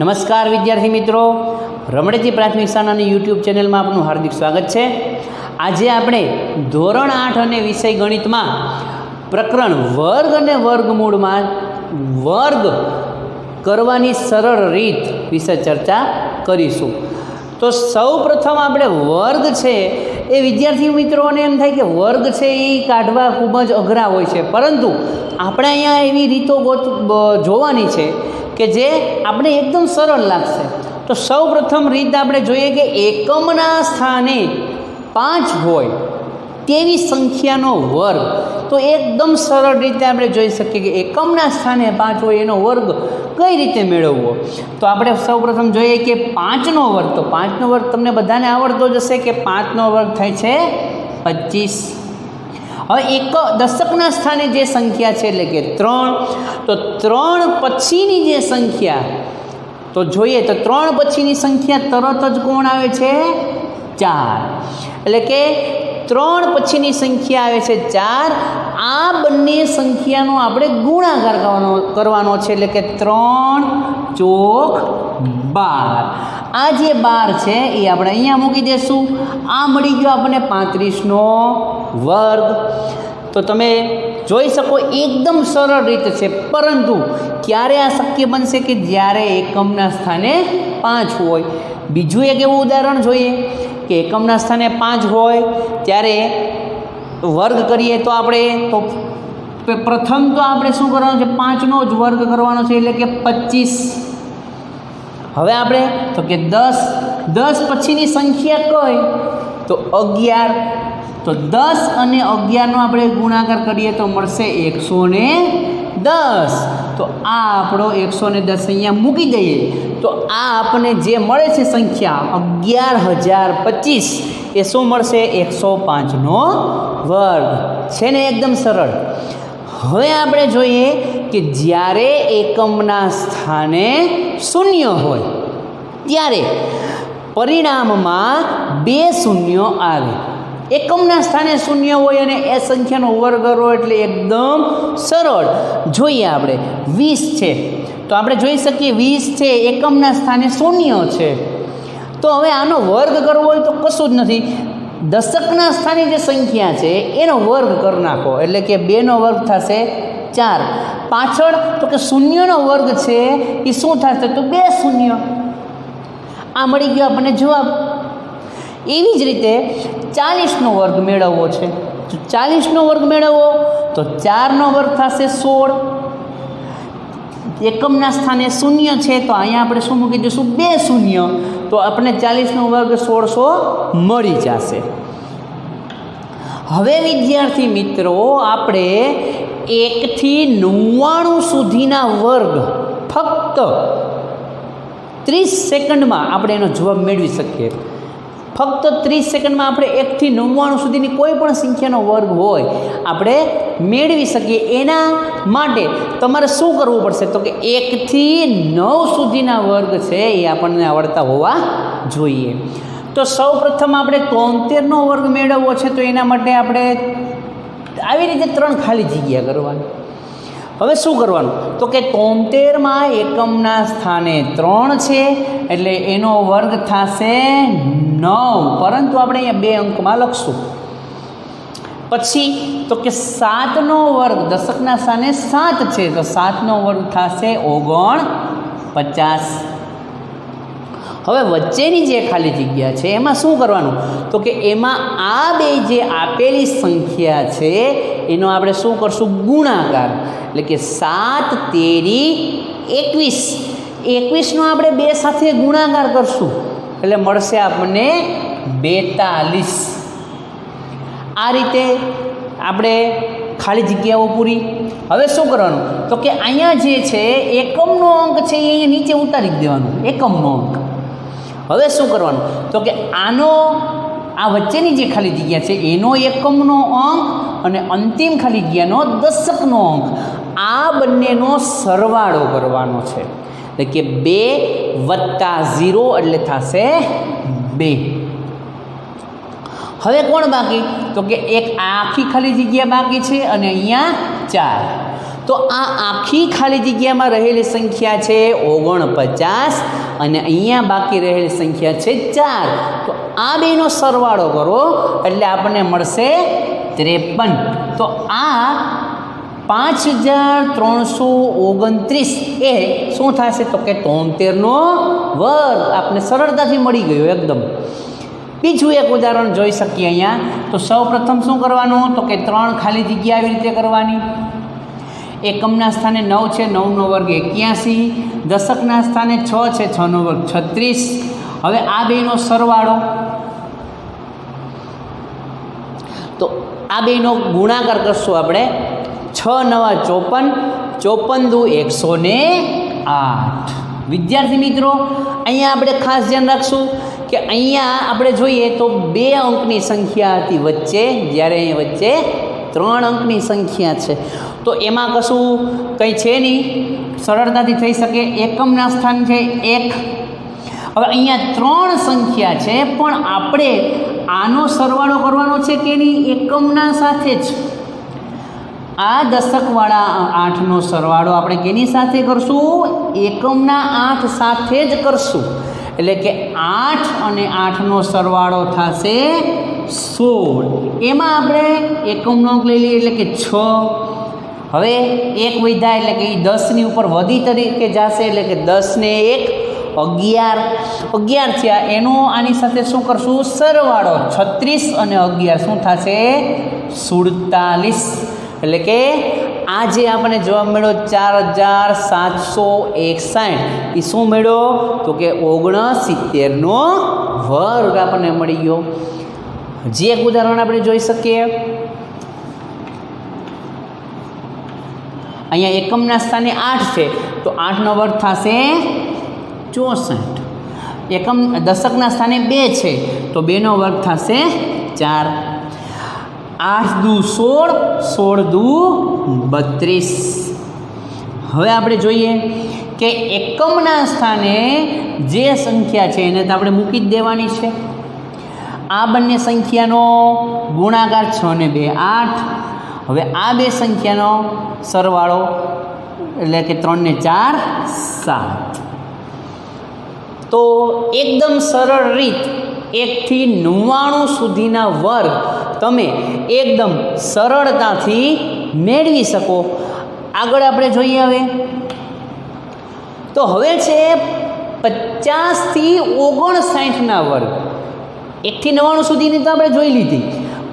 નમસ્કાર વિદ્યાર્થી મિત્રો, રમણેજી પ્રાથમિક શાળાની યુટ્યુબ ચેનલમાં આપનું હાર્દિક સ્વાગત છે। આજે આપણે ધોરણ 8 અને વિષય ગણિતમાં પ્રકરણ વર્ગ અને વર્ગમૂળમાં વર્ગ કરવાની સરળ રીત વિશે ચર્ચા કરીશું। તો સૌ પ્રથમ આપણે વર્ગ છે એ વિદ્યાર્થી મિત્રોને એમ થાય કે વર્ગ છે એ કાઢવા ખૂબ જ અઘરા હોય છે, પરંતુ આપણે અહીંયા એવી રીતો જોવાની છે કે જે આપણે એકદમ સરળ લાગશે। તો સૌ પ્રથમ રીત આપણે જોઈએ કે એકમના સ્થાને 5 હોય તેવી સંખ્યાનો વર્ગ। તો એકદમ સરળ રીતે આપણે જોઈ શકીએ કે એકમના સ્થાને 5 હોય એનો વર્ગ કઈ રીતે મેળવવો। તો આપણે સૌ પ્રથમ જોઈએ કે 5નો વર્ગ। તો 5નો વર્ગ તમને બધાને આવડતો જ હશે કે 5નો વર્ગ થાય છે 25। હવે એક દશકના સ્થાને જે સંખ્યા છે એટલે કે 3, તો 3 પછીની જે સંખ્યા તો જોઈએ તો 3 પછીની સંખ્યા તરત જ કોણ આવે છે? 4। એટલે કે 3 પછીની સંખ્યા આવે છે 4। આ બંને સંખ્યાનો આપણે ગુણાકાર કરવાનો છે, એટલે કે 3 ચોક 12। આ જે 12 છે એ આપણે અહીંયા મૂકી દઈશું। આ મળી ગયો આપણને 35નો વર્ગ। તો તમે જોઈ શકો એકદમ સરળ રીત છે, પરંતુ ક્યારે આ શક્ય બનશે કે જ્યારે એકમના સ્થાને 5 હોય। બીજું એક એવું ઉદાહરણ જોઈએ કે એકમના સ્થાને 5 હોય ત્યારે વર્ગ કરીએ તો આપણે તો પ્રથમ તો આપણે શું કરવાનું છે? 5નો જ વર્ગ કરવાનો છે, એટલે કે 25। હવે આપણે તો કે 10 પછીની સંખ્યા કઈ? તો 11। તો 10 અને 11નો આપણે ગુણાકાર કરીએ તો મળશે 110। તો આ આપણો 110 અહીંયા મૂકી દઈએ તો આ આપણને જે મળે છે સંખ્યા 11025 એ શું મળશે? 105નો વર્ગ છે ને, એકદમ સરળ। હવે આપણે જોઈએ કે જ્યારે એકમના સ્થાને 0 હોય ત્યારે પરિણામમાં 2 શૂન્ય આવે। એકમના સ્થાને 0 હોય અને એ સંખ્યાનો વર્ગ કરવો એટલે એકદમ સરળ। જોઈએ આપણે 20 છે તો આપણે જોઈ શકીએ 20 છે એકમના સ્થાને 0 છે, તો હવે આનો વર્ગ કરવો હોય તો કશું જ નથી, દશકના સ્થાને જે સંખ્યા છે એનો વર્ગ કરી નાખો, એટલે કે 2નો વર્ગ થશે 4। પાછળ તો કે 0નો વર્ગ છે એ શું થશે? તો 2 શૂન્ય। આ મળી ગયો આપણને જવાબ। એવી જ રીતે 40નો વર્ગ મેળવવો છે, તો 40નો વર્ગ મેળવવો તો 4નો વર્ગ થશે 16। એકમના સ્થાને 0 છે તો અહીંયા આપણે શું મૂકી દઈશું? 2 શૂન્ય। તો આપણને 40નો વર્ગ 1600 મળી જશે। હવે વિદ્યાર્થી મિત્રો આપણે 1 થી 99 સુધીના વર્ગ ફક્ત 30 સેકન્ડમાં આપણે એનો જવાબ મેળવી શકીએ। ફક્ત 30 સેકન્ડમાં આપણે 1 થી 99 સુધીની કોઈ પણ સંખ્યાનો વર્ગ હોય આપણે મેળવી શકીએ। એના માટે તમારે શું કરવું પડશે? તો કે 1 થી 9 સુધીના વર્ગ છે એ આપણને આવડતા હોવા જોઈએ। તો સૌ પ્રથમ આપણે 73નો વર્ગ મેળવવો છે, તો એના માટે આપણે આવી રીતે 3 ખાલી જગ્યા કરવાની। હવે શું કરવાનું? તો કે 73માં એકમના સ્થાને 3 છે એટલે એનો વર્ગ થશે 9, પરંતુ આપણે અહીંયા 2 અંકમાં લખશું। પછી તો કે 7નો વર્ગ દશકના સ્થાને 7 છે તો 7નો વર્ગ થશે 49। હવે વચ્ચેની જે ખાલી જગ્યા છે એમાં શું કરવાનું? તો કે એમાં આ બે જે આપેલી સંખ્યા છે એનો આપણે શું કરશું? ગુણાકાર, એટલે કે 7 તેરી 21નો આપણે 2 સાથે ગુણાકાર કરશું એટલે મળશે આપણને 42। આ રીતે આપણે ખાલી જગ્યાઓ પૂરી। હવે શું કરવાનું? તો કે અહીંયા જે છે એકમનો અંક છે એ અહીંયા નીચે ઉતારી દેવાનો, એકમનો અંક। હવે શું કરવાનું? તો કે આનો આ વચ્ચેની જે ખાલી જગ્યા છે એનો એકમનો અંક અને અંતિમ ખાલી જગ્યાનો દશકનો અંક, આ બંનેનો સરવાળો કરવાનો છે, એટલે કે 2 + 0 એટલે થશે 2। હવે કોણ બાકી? તો કે એક આખી ખાલી જગ્યા બાકી છે અને અહીંયા 4। તો આ આખી ખાલી જગ્યામાં રહેલી સંખ્યા છે 49 અને અહીંયા બાકી રહેલી સંખ્યા છે 4. તો આ બેનો સરવાળો કરો એટલે આપણને મળશે 53. તો આ 5329 એ શું થશે તો કે 73નો વર્ગ આપણે સરળતાથી મળી ગયો એકદમ. બીજું એક ઉદાહરણ જોઈ શકીએ અહીંયા. તો સૌ પ્રથમ શું કરવાનું તો કે 3 ખાલી જગ્યા આવી રીતે કરવાની. એકમના સ્થાને 9 છે, 9નો વર્ગ 81. દશકના સ્થાને 6 છે, 6નો વર્ગ 36. હવે આ બેનો સરવાળો, તો આ બેનો ગુણાકાર કરશું આપણે. 6 9 54, 54 દુ 108. વિદ્યાર્થી મિત્રો, અહીંયા આપણે ખાસ ધ્યાન રાખશું કે અહીંયા આપણે જોઈએ તો 2 અંકની સંખ્યા હતી વચ્ચે, જ્યારે અહીં વચ્ચે 3 અંકની સંખ્યા છે. તો એમાં કશું કંઈ છે નહીં, સરળતાથી થઈ શકે. એકમના સ્થાન છે 1. હવે અહીંયા 3 સંખ્યા છે, પણ આપણે આનો સરવાળો કરવાનો છે કે નહીં એકમના સાથે જ. આ દશકવાળા 8નો સરવાળો આપણે કેની સાથે કરશું? એકમના 8 સાથે જ કરશું. એટલે કે 8 અને 8નો સરવાળો થશે 16. એમાં આપણે એકમનો અંક લઈ લઈએ એટલે કે 6. હવે 1 વધ્યા એટલે કે એ 10ની ઉપર વધી તરીકે જશે, એટલે કે 10 ને 1 11 થયા. એનો આની સાથે શું કરશું? સરવાળો. 36 અને 11 શું થશે? 47. એટલે કે આ જે આપણે જવાબ મળ્યો 4761 એ શું મળ્યો તો કે 69નો વર્ગ આપણને મળી ગયો. હજી એક ઉદાહરણ આપણે જોઈ શકીએ. અહીંયા એકમના સ્થાને 8 છે, તો 8નો વર્ગ થશે 64. દશકના સ્થાને 2 છે, તો 2નો વર્ગ થશે 4. 8 દુ 16, 16 દુ 32. હવે આપણે જોઈએ કે એકમના સ્થાને જે સંખ્યા છે એને તો આપણે મૂકી જ દેવાની છે. આ બંને સંખ્યાનો ગુણાકાર 6 ને 2 8. હવે આ બે સંખ્યાનો સરવાળો એટલે કે 3 ને 4 7. તો એકદમ સરળ રીત 1 થી 99 સુધીના વર્ગ તમે એકદમ સરળતાથી મેળવી શકો. આગળ આપણે જોઈએ. હવે તો હવે છે 50 થી 59ના વર્ગ. 1 થી 99 સુધીની તો આપણે જોઈ લીધી,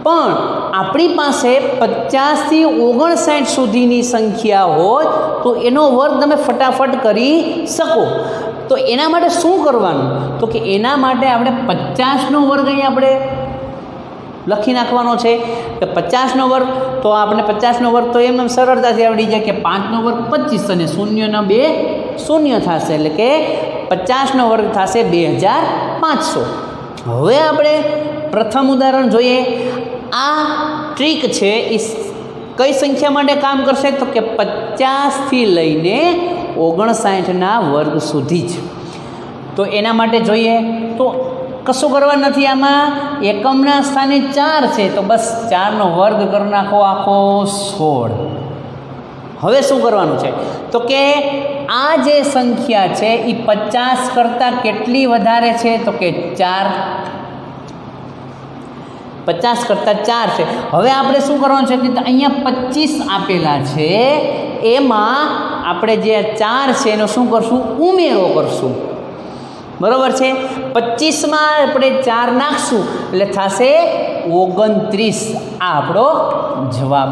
પણ આપણી પાસે 50 થી 59 સુધીની સંખ્યા હોય તો એનો વર્ગ તમે ફટાફટ કરી શકો. તો એના માટે શું કરવાનું તો કે એના માટે આપણે 50નો વર્ગ અહીં આપણે લખી નાખવાનો છે. કે 50નો વર્ગ તો આપણે 50નો વર્ગ તો એમ સરળતાથી આવડી જાય કે 5નો વર્ગ 25 અને 0ના 2 0 થશે, એટલે કે 50નો વર્ગ થશે 2500. હવે આપણે પ્રથમ ઉદાહરણ જોઈએ. આ ટ્રીક છે એ કઈ સંખ્યા માટે કામ કરશે તો કે 50 થી લઈને 59ના વર્ગ સુધી જ. તો એના માટે જોઈએ તો કશું કરવા નથી. આમાં એકમના સ્થાને 4 છે, તો બસ 4નો વર્ગ કરી નાખો આખો 16. હવે શું કરવાનું છે તો કે આ જે સંખ્યા છે એ 50 કરતાં કેટલી વધારે છે તો કે 4. 50 કરતાં 4 છે. હવે આપણે શું કરવાનું છે કે અહીંયા 25 આપેલા છે, એમાં આપણે જે 4 છે એનો શું કરશું? ઉમેરો કરશું. બરાબર છે. 25માં આપણે 4 નાખશું એટલે થશે 29. આ આપણો જવાબ.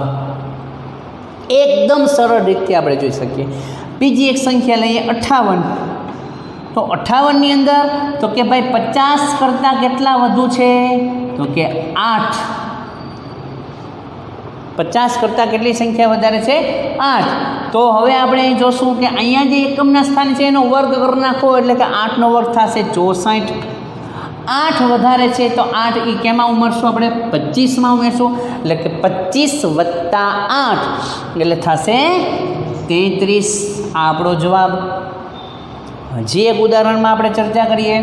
એકદમ સરળ રીતે આપણે જોઈ શકીએ. બીજી એક સંખ્યા લઈએ 58. તો 58ની અંદર તો કે ભાઈ 50 કરતાં કેટલા વધુ છે તો કે 8. 50 કરતાં કેટલી સંખ્યા વધારે છે? 8. તો હવે આપણે જોશું કે અહીંયા જે એકમના સ્થાન છે એનો વર્ગ કરી નાખો એટલે કે 8નો વર્ગ થશે 64. 8 વધારે છે તો 8 એ કેમાં ઉમેરશું આપણે? 25માં ઉમેરશું, એટલે કે 25 વત્તા 8 એટલે થશે 33. આ આપણો જવાબ. હજી એક ઉદાહરણમાં આપણે ચર્ચા કરીએ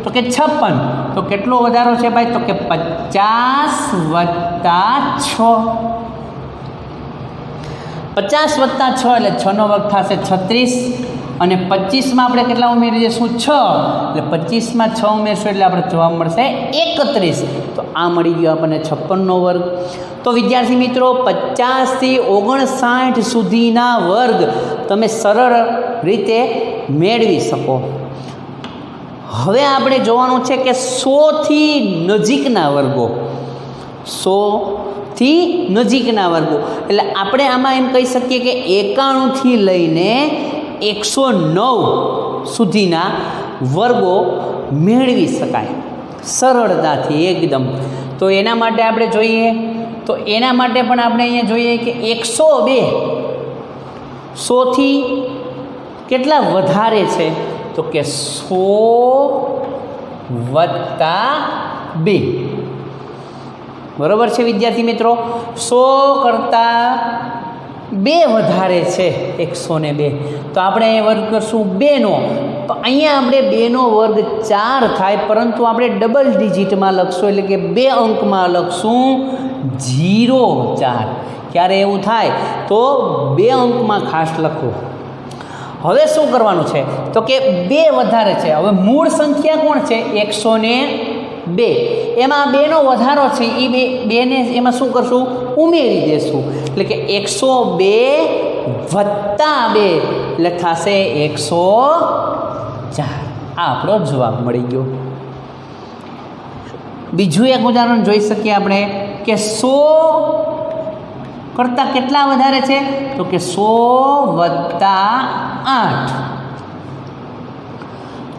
તો કે 56. તો કેટલો વધારો છે ભાઈ તો કે 50 વત્તા 6. 50 વત્તા 6 એટલે 6 નો વર્ગ થશે 36 અને 25માં આપણે કેટલા ઉમેરી દઈશું 6 એટલે 25માં 6 ઉમેરશું એટલે આપણે જવાબ મળશે 31. તો આ મળી ગયો આપણને 56નો વર્ગ. તો વિદ્યાર્થી મિત્રો 50 થી 59 સુધીના વર્ગ તમે સરળ રીતે મેળવી શકો. હવે આપણે જોવાનું છે કે 100 થી નજીકના વર્ગો, 100 થી નજીકના વર્ગો એટલે આપણે આમાં એમ કહી શકીએ કે 91 થી લઈને 109 સુધીના વર્ગો મેળવી શકાય સરળતાથી એકદમ. તો એના માટે આપણે જોઈએ તો એના માટે પણ આપણે અહીંયા જોઈએ કે 102 100 થી કેટલા વધારે છે તો કે 100 વત્તા 2. બરાબર છે વિદ્યાર્થી મિત્રો, 100 કરતાં 2 વધારે છે 102. તો આપણે અહીં વર્ગ કરશું 2નો. તો અહીંયા આપણે 2નો વર્ગ 4 થાય, પરંતુ આપણે ડબલ ડિજિટમાં લખશું એટલે કે 2 અંકમાં લખશું 0 4. ક્યારે એવું થાય તો 2 અંકમાં ખાસ લખવું. હવે શું કરવાનું છે તો કે 2 વધારે છે. હવે મૂળ સંખ્યા કોણ છે 102, એમાં 2નો વધારો છે એ 2ને એમાં શું કરશું ઉમેરી દેશું એટલે કે 102 વત્તા 2 એટલે થશે 104. આ આપણો જવાબ મળી ગયો. બીજું એક ઉદાહરણ જોઈ શકીએ આપણે કે 100 કરતાં કેટલા વધારે છે તો કે 100 વત્તા 8.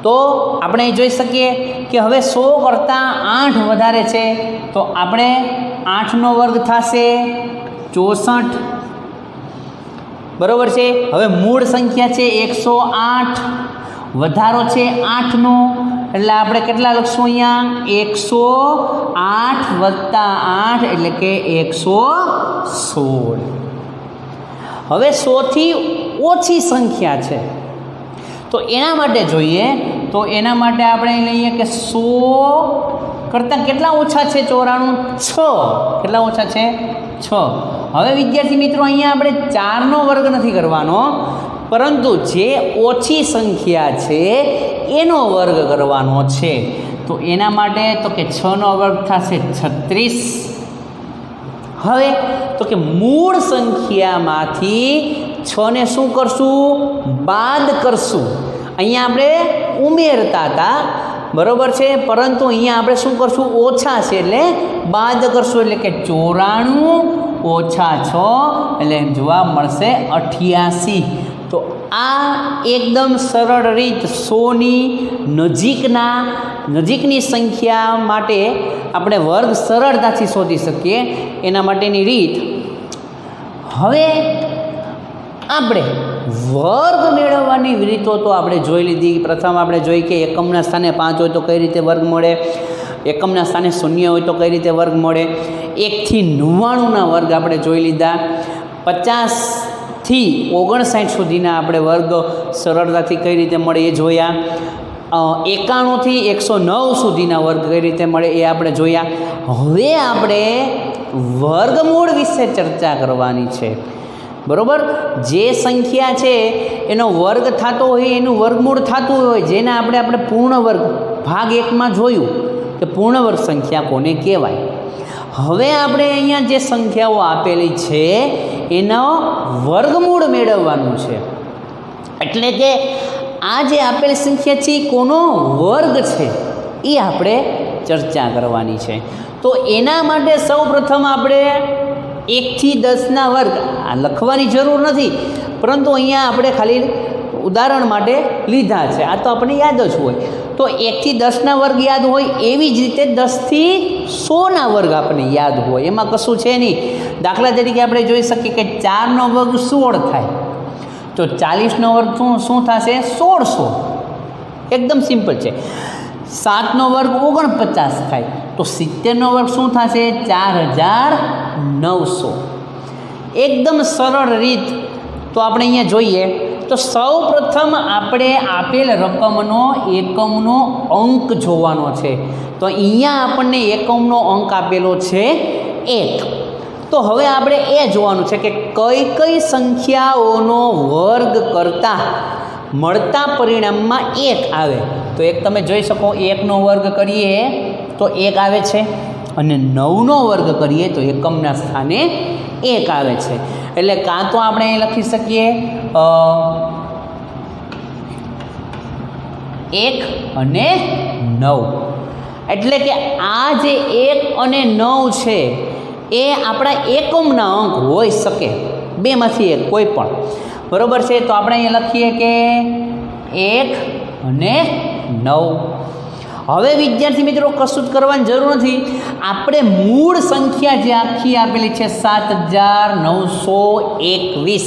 તો આપણે જોઈ શકીએ કે હવે 100 કરતાં 8 વધારે છે તો આપણે 8નો વર્ગ થશે 64. બરાબર છે. હવે મૂળ સંખ્યા છે 108, વધારો છે 8નો એટલે આપણે કેટલા લખશું અહીંયા 108 વત્તા 8 એટલે કે 116. હવે 100 થી ઓછી સંખ્યા છે તો એના માટે જોઈએ તો એના માટે આપણે લઈએ કે 100 કરતાં કેટલા ઓછા છે 94, 6. કેટલા ઓછા છે 6. હવે વિદ્યાર્થી મિત્રો અહીંયા આપણે 4નો વર્ગ નથી કરવાનો, પરંતુ જે ઓછી સંખ્યા છે એનો વર્ગ કરવાનો છે. તો એના માટે તો કે 6નો વર્ગ થશે 36. હવે તો કે મૂળ સંખ્યામાંથી 6ને શું કરશું બાદ કરશું. અહીંયા આપણે ઉમેરતા હતા બરાબર છે, પરંતુ અહીંયા આપણે શું કરશું ઓછા છે એટલે બાદ કરશું એટલે કે 94 ઓછા 6 એટલે જવાબ મળશે 88. તો આ એકદમ સરળ રીત 100ની નજીકની સંખ્યા માટે આપણે વર્ગ સરળતાથી શોધી શકીએ એના માટેની રીત. હવે આપણે વર્ગ મેળવવાની રીતો તો આપણે જોઈ લીધી. પ્રથમ આપણે જોઈ કે એકમના સ્થાને 5 હોય તો કઈ રીતે વર્ગ મળે, એકમના સ્થાને 0 હોય તો કઈ રીતે વર્ગ મળે. 1 થી 99ના વર્ગ આપણે જોઈ લીધા. 50 થી 59 સુધીના આપણે વર્ગ સરળતાથી કઈ રીતે મળે એ જોયા. 91 થી 109 સુધીના વર્ગ કઈ રીતે મળે એ આપણે જોયા. હવે આપણે વર્ગમૂળ વિશે ચર્ચા કરવાની છે. બરાબર, જે સંખ્યા છે એનો વર્ગ થતો હોય એનું વર્ગમૂળ થતું હોય જેને આપણે પૂર્ણ વર્ગ ભાગ 1માં જોયું કે પૂર્ણ વર્ગ સંખ્યા કોને કહેવાય. હવે આપણે અહીંયા જે સંખ્યાઓ આપેલી છે એનો વર્ગમૂળ મેળવવાનું છે. એટલે કે આ જે આપેલી સંખ્યા છે એ કોનો વર્ગ છે એ આપણે ચર્ચા કરવાની છે. તો એના માટે સૌ પ્રથમ આપણે 1 થી 10ના વર્ગ આ લખવાની જરૂર નથી, પરંતુ અહીંયા આપણે ખાલી ઉદાહરણ માટે લીધા છે. આ તો આપણને યાદ જ હોય. તો 1 થી 10ના વર્ગ યાદ હોય એવી જ રીતે 10 થી 100ના વર્ગ આપણને યાદ હોય, એમાં કશું છે નહીં. દાખલા તરીકે આપણે જોઈ શકીએ કે 4નો વર્ગ 16 થાય તો 40નો વર્ગ શું થશે 1600. એકદમ સિમ્પલ છે. 7નો વર્ગ 49 થાય તો 70નો વર્ગ શું થશે 4900. એકદમ સરળ રીત. તો આપણે અહીંયા જોઈએ તો સૌ પ્રથમ આપણે આપેલ રકમનો એકમનો અંક જોવાનો છે. તો અહીંયા આપણને એકમનો અંક આપેલો છે 1. તો હવે આપણે એ જોવાનું છે કે કઈ કઈ સંખ્યાઓનો વર્ગ કરતાં મળતા પરિણામમાં 1 આવે. તો એક તમે જોઈ શકો, 1નો વર્ગ કરીએ તો 1 આવે છે, અને 9નો વર્ગ કરીએ તો એકમના સ્થાને 1 આવે છે. એટલે કાં તો આપણે અહીં લખી શકીએ 1 અને 9. એટલે કે આ જે 1 અને 9 છે એ આપણા એકમના અંક હોઈ શકે, બેમાંથી એક કોઈ પણ. બરાબર છે. તો આપણે અહીંયા લખીએ કે 1 અને 9. હવે વિદ્યાર્થી મિત્રો કશું જ કરવાની જરૂર નથી. આપણે મૂળ સંખ્યા જે આખી આપેલી છે 7921,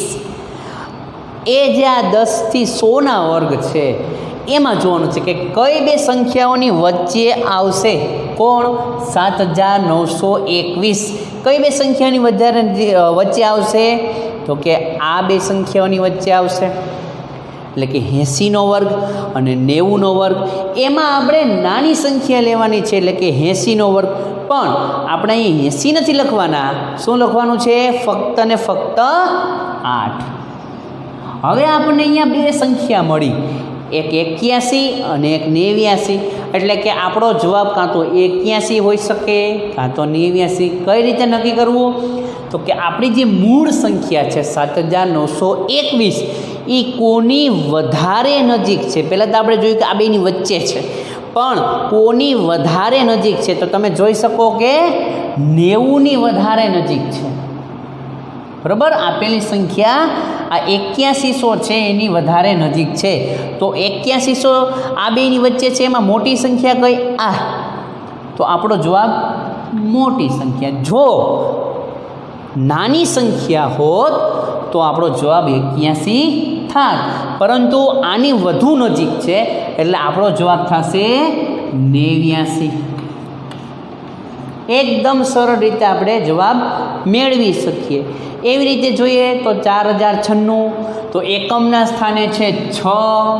એ જે આ 10 થી 100ના વર્ગ છે એમાં જોવાનું છે કે કઈ બે સંખ્યાઓની વચ્ચે આવશે. કોણ? 7921 કઈ બે સંખ્યાની વચ્ચે આવશે? તો કે આ બે સંખ્યાઓની વચ્ચે આવશે. એટલે કે 80નો વર્ગ અને 90નો વર્ગ. એમાં આપણે નાની સંખ્યા લેવાની છે, એટલે કે 80નો વર્ગ. પણ આપણે અહીં 80 નથી લખવાના. શું લખવાનું છે? ફક્ત ને ફક્ત 8. હવે આપણને અહીંયા બે સંખ્યા મળી, એક 81 અને એક 89. એટલે કે આપણો જવાબ કાં તો 81 હોઈ શકે કાં તો 89. કઈ રીતે નક્કી કરવું? તો કે આપણી જે મૂળ સંખ્યા છે 7921, એ કોની વધારે નજીક છે? પહેલાં તો આપણે જોયું કે આ બેની વચ્ચે છે, પણ કોની વધારે નજીક છે? તો તમે જોઈ શકો કે 90ની વધારે નજીક છે. બરાબર. આપેલી સંખ્યા આ 8100 છે એની વધારે નજીક છે. તો 8100 આ બેની વચ્ચે છે, એમાં મોટી સંખ્યા કઈ? આ. તો આપણો જવાબ મોટી સંખ્યા. જો નાની સંખ્યા હોત તો આપણો જવાબ 81 થાત, પરંતુ આની વધુ નજીક છે એટલે આપણો જવાબ થશે 89. એકદમ સરળ રીતે આપણે જવાબ મેળવી શકીએ. એવી રીતે જોઈએ તો 4096, તો એકમના સ્થાને છે 6.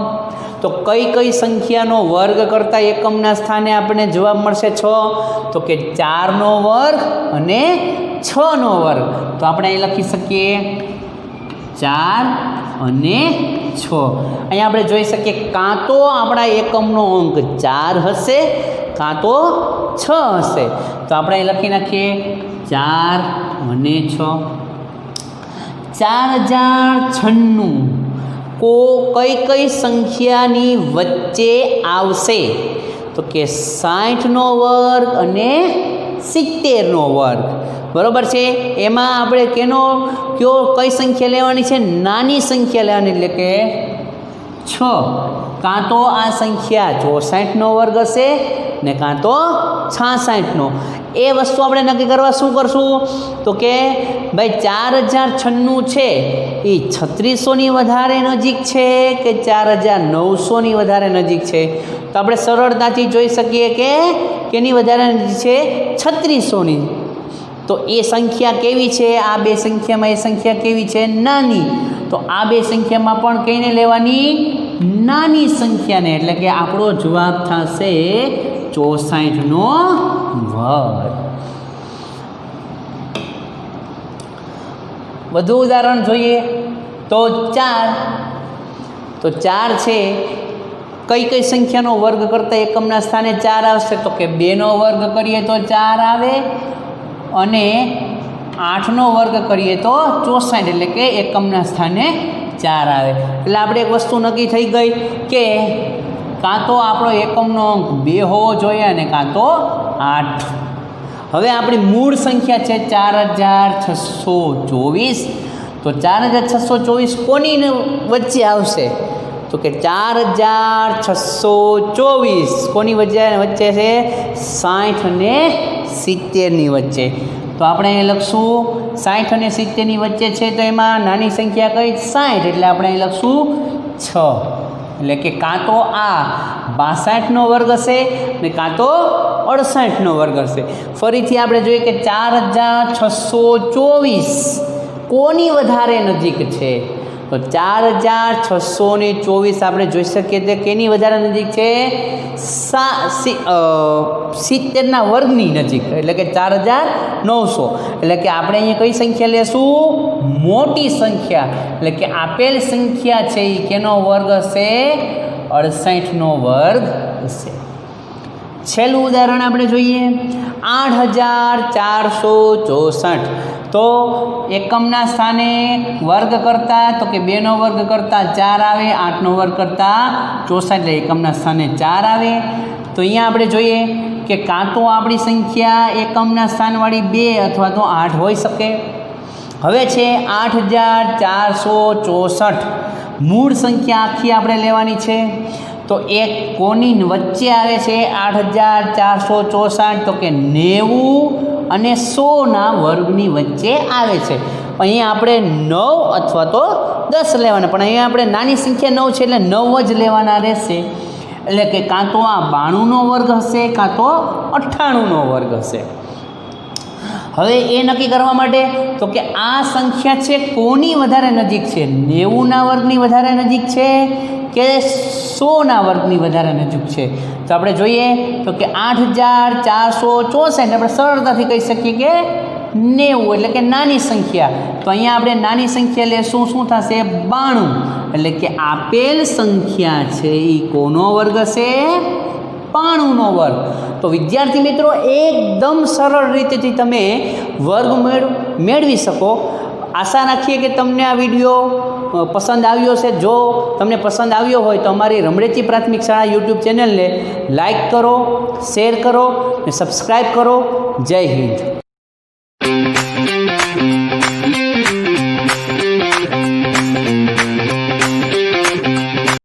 તો કઈ કઈ સંખ્યાનો વર્ગ કરતાં એકમના સ્થાને આપણે જવાબ મળશે 6? તો કે 4નો વર્ગ અને 6નો વર્ગ. તો આપણે અહીં લખી શકીએ 4 અને 6. અહીંયા આપણે જોઈ શકીએ કાં તો આપણા એકમનો અંક 4 હશે કાં તો 6 હશે. તો આપણે અહીં લખી નાખીએ 4 અને 6. 4096 કઈ કઈ સંખ્યાની વચ્ચે આવશે? તો કે 60નો વર્ગ અને 70નો વર્ગ. બરાબર છે. એમાં આપણે કઈ સંખ્યા લેવાની છે? નાની સંખ્યા લેવાની, એટલે કે 6. કાં તો આ સંખ્યા 64નો વર્ગ હશે ને કાં તો 66નો. એ વસ્તુ આપણે નક્કી કરવા શું કરશું? તો કે ભાઈ 4096 છે એ 3600ની વધારે નજીક છે કે 4900ની વધારે નજીક છે? તો આપણે સરળતાથી જોઈ શકીએ કે કેની વધારે નજીક છે? 3600ની. તો એ સંખ્યા કેવી છે? આ બે સંખ્યામાં એ સંખ્યા કેવી છે? નાની. તો આ બે સંખ્યામાં પણ કઈને લેવાની? નાની સંખ્યાને. એટલે કે આપણો જવાબ થશે 64નો વર્ગ. વધુ ઉદાહરણ જોઈએ તો 4. તો 4 છે, કઈ કઈ સંખ્યાનો વર્ગ કરતાં એકમના સ્થાને 4 આવશે? તો કે 2નો વર્ગ કરીએ તો 4 આવે, અને 8નો વર્ગ કરીએ તો 64, એટલે કે એકમના સ્થાને 4 આવે. એટલે આપણે એક વસ્તુ નક્કી થઈ ગઈ કે કાં તો આપણો એકમનો અંક 2 હોવો જોઈએ અને કાં તો 8. હવે આપણી મૂળ સંખ્યા છે 4624. તો 4624 કોની વચ્ચે આવશે? તો કે 4624 કોની વચ્ચે છે? 60 અને 70ની વચ્ચે. તો આપણે અહીં લખશું 60 અને 70ની વચ્ચે છે, તો એમાં નાની સંખ્યા કઈ? 60. એટલે આપણે અહીં લખશું 6. એટલે કે કાં તો આ 62નો વર્ગ હશે ને કાં તો 68નો વર્ગ હશે. ફરીથી આપણે જોઈએ કે 4624 કોની વધારે નજીક છે? તો 4624 આપણે જોઈ શકીએ તે કેની વધારે નજીક છે 70ના વર્ગની નજીક, એટલે કે 4900. એટલે કે આપણે અહીંયા કઈ સંખ્યા લેશું? મોટી સંખ્યા. એટલે કે આપેલ સંખ્યા છે એ કેનો વર્ગ હશે? 68નો વર્ગ હશે. છેલ્લું ઉદાહરણ આપણે જોઈએ 8464. તો એકમના સ્થાને વર્ગ કરતાં તો કે 2નો વર્ગ કરતાં 4 આવે, 8નો વર્ગ કરતાં 64, એટલે એકમના સ્થાને 4 આવે. તો અહીંયા આપણે જોઈએ કે કાં તો આપણી સંખ્યા એકમના સ્થાનવાળી 2 અથવા તો 8 હોઈ શકે. હવે છે 8464, મૂળ સંખ્યા આખી આપણે લેવાની છે. તો એક કોની વચ્ચે આવે છે 8464? તો કે 90 અને 100ના વર્ગની વચ્ચે આવે છે. અહીંયા આપણે 9 અથવા તો 10 લેવાના, પણ અહીંયા આપણે નાની સંખ્યા 9 છે એટલે 9 જ લેવાના રહેશે. એટલે કે કાં તો આ 92નો વર્ગ હશે કાં તો 98નો વર્ગ હશે. હવે એ નક્કી કરવા માટે તો કે આ સંખ્યા છે કોની વધારે નજીક છે? 90ના વર્ગની વધારે નજીક છે કે 100ના વર્ગની વધારે નજીક છે? તો આપણે જોઈએ તો કે 8464 આપણે સરળતાથી કહી શકીએ કે 90, એટલે કે નાની સંખ્યા. તો અહીંયા આપણે નાની સંખ્યા લેશું, શું થશે? 92. એટલે કે આપેલ સંખ્યા છે એ કોનો વર્ગ હશે? 92નો વર્ગ. તો વિદ્યાર્થી મિત્રો, એકદમ સરળ રીતેથી તમે વર્ગ મેળવી શકો. આશા રાખીએ કે તમને આ વિડીયો પસંદ આવ્યો છે. જો તમને પસંદ આવ્યો હોય તો અમારી રમળેચી પ્રાથમિક શાળા યુટ્યુબ ચેનલને લાઈક કરો, શેર કરો અને સબસ્ક્રાઈબ કરો. જય હિન્દ.